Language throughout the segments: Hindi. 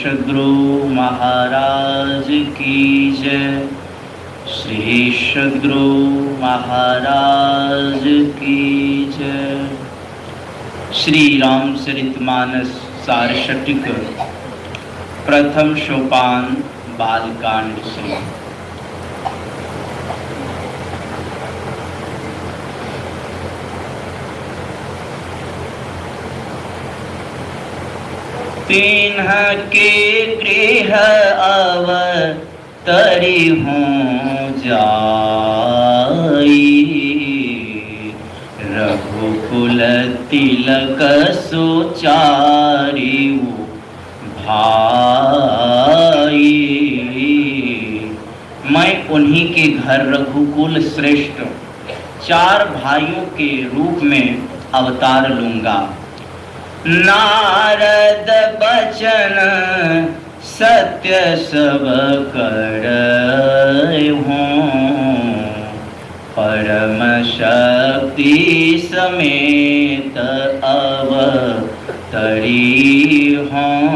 सद्गुरु महाराज की जय। श्री सद्गुरु महाराज की जय। श्री रामचरितमानस सारस्वतिक प्रथम सोपान बालकांड से। तिन्ह के गृह अवतरी हों जाई, रघुकुल तिलक सुचारी भाई। मैं उन्हीं के घर रघुकुल श्रेष्ठ 4 भाइयों के रूप में अवतार लूंगा। नारद बचन सत्य सब करय हों, परम शक्ति समेत अवतरी हों।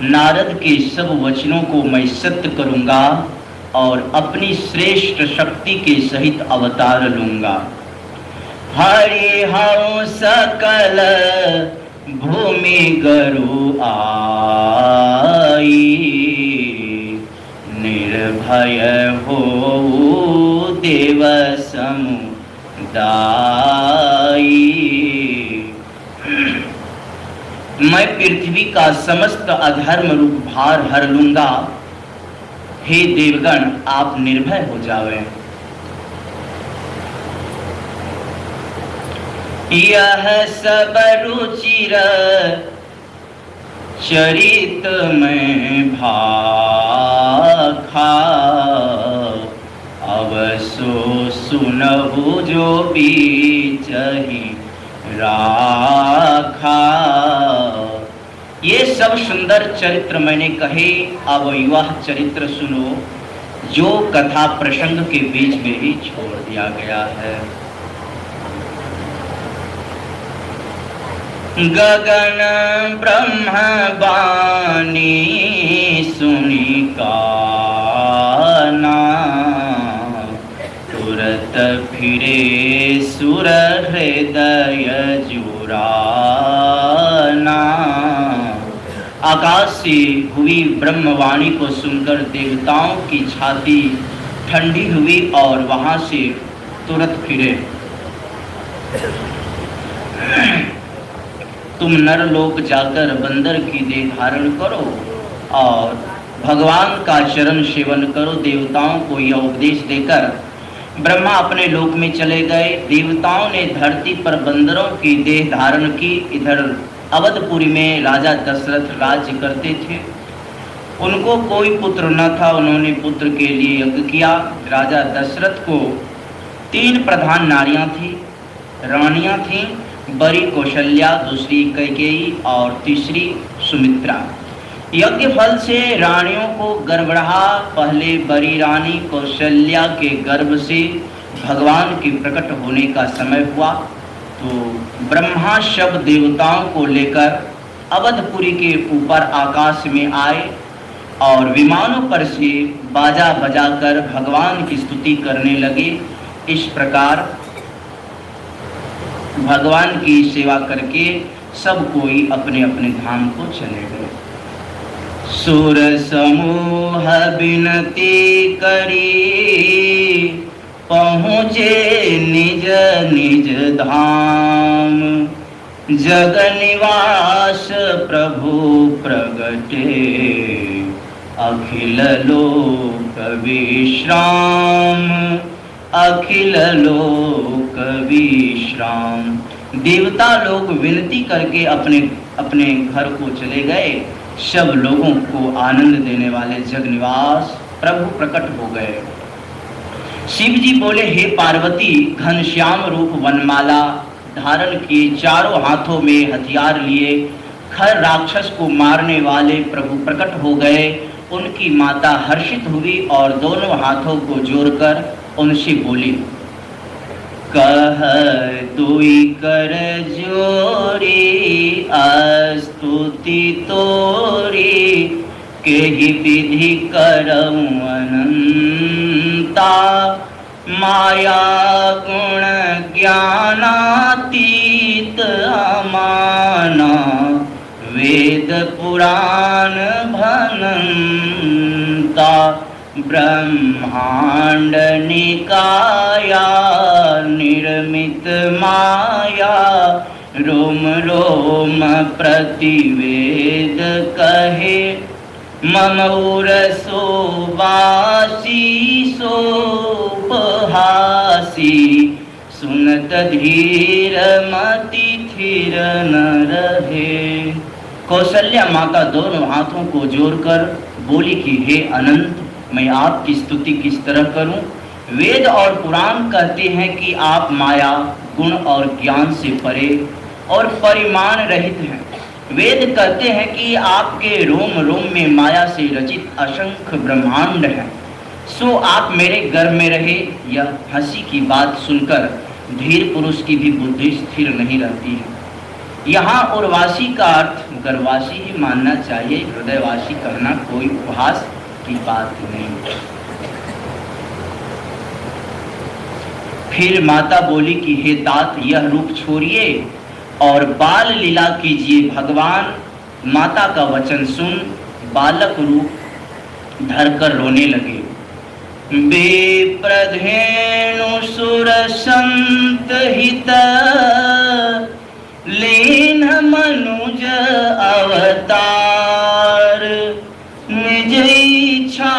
नारद के सब वचनों को मैं सत्य करूंगा और अपनी श्रेष्ठ शक्ति के सहित अवतार लूंगा। हरि हऊँ सकल भूमि गरु आई, निर्भय हो देव समुदाई। मैं पृथ्वी का समस्त अधर्म रूप भार हर लूंगा। हे देवगण, आप निर्भय हो जावे। यह सब रुचिर चरित में भाखा, अब सो सुनहु जो बीचहि राखा। ये सब सुंदर चरित्र मैंने कहे, अब यह चरित्र सुनो जो कथा प्रसंग के बीच में ही छोड़ दिया गया है। गगन ब्रह्म बानी सुनि काना, तुरत फिरे सुर हृदय जुराना। आकाश से हुई ब्रह्मवाणी को सुनकर देवताओं की छाती ठंडी हुई और वहां से तुरंत फिरे। तुम नरलोक जाकर बंदर की देह धारण करो और भगवान का चरण सेवन करो। देवताओं को यह उपदेश देकर ब्रह्मा अपने लोक में चले गए। देवताओं ने धरती पर बंदरों की देह धारण की। इधर अवधपुरी में राजा दशरथ राज्य करते थे। उनको कोई पुत्र न था। उन्होंने पुत्र के लिए यज्ञ किया। राजा दशरथ को 3 प्रधान नारियां थी, रानियां थीं। बड़ी कौशल्या, दूसरी कैकेयी और तीसरी सुमित्रा। यज्ञ फल से रानियों को गर्भ रहा। पहले बड़ी रानी कौशल्या के गर्भ से भगवान के प्रकट होने का समय हुआ तो ब्रह्मा सब देवताओं को लेकर अवधपुरी के ऊपर आकाश में आए और विमानों पर से बाजा बजाकर भगवान की स्तुति करने लगे। इस प्रकार भगवान की सेवा करके सब कोई अपने अपने धाम को चले गए। सुर समूह विनती करी, पहुँचे निज निज धाम। जग निवास प्रभु प्रगटे, अखिल लोक विश्राम। अखिल लोक विश्राम। देवता लोग विनती करके अपने अपने घर को चले गए। सब लोगों को आनंद देने वाले जगनिवास प्रभु प्रकट हो गए। शिव जी बोले, हे पार्वती, घनश्याम रूप वनमाला धारण किए, चारों हाथों में हथियार लिए खर राक्षस को मारने वाले प्रभु प्रकट हो गए। उनकी माता हर्षित हुई और दोनों हाथों को जोड़कर उनसे बोली, कह दुई कर जोरी स्तुति तोरी केहि विधि करऊं अनंता माया गुण ज्ञानातीत अमाना वेद पुराण भनंता ब्रह्मांड निकाया निर्मित माया रोम रोम प्रतिवेद कहे मम उरसो वासी सोपहासी सुनत धीर मति थिर न रहे। कौशल्या माता दोनों हाथों को जोड़कर बोली कि हे अनंत, मैं आपकी स्तुति किस तरह करूं। वेद और पुराण कहते हैं कि आप माया गुण और ज्ञान से परे और परिमाण रहित हैं। वेद कहते हैं कि आपके रोम रोम में माया से रचित असंख्य ब्रह्मांड हैं। सो आप मेरे गर्भ में रहे। यह हंसी की बात सुनकर धीर पुरुष की भी बुद्धि स्थिर नहीं रहती है। यहाँ उर्वासी का अर्थ गर्भवासी ही मानना चाहिए, हृदयवासी कहना कोई उपहास की बात नहीं। फिर माता बोली कि हे तात, यह रूप छोड़िए और बाल लीला कीजिए। भगवान माता का वचन सुन बालक रूप धरकर रोने लगे। बेप्रधेनु सुर संत हित लीन मनुज अवतार निज इच्छा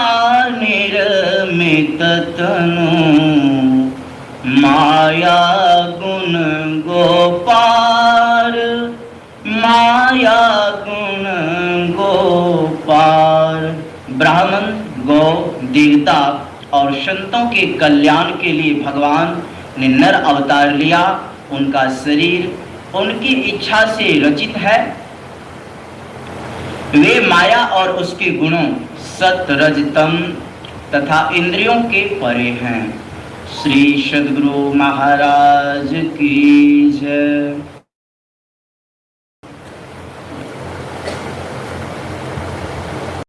निर्मित तनु माया गुण गोपार माया गुण गोपार। ब्राह्मण गौ देवता और संतों के कल्याण के लिए भगवान ने नर अवतार लिया। उनका शरीर उनकी इच्छा से रचित है। वे माया और उसके गुणों सत रज तम तथा इंद्रियों के परे हैं। श्री सद्गुरु महाराज की जय।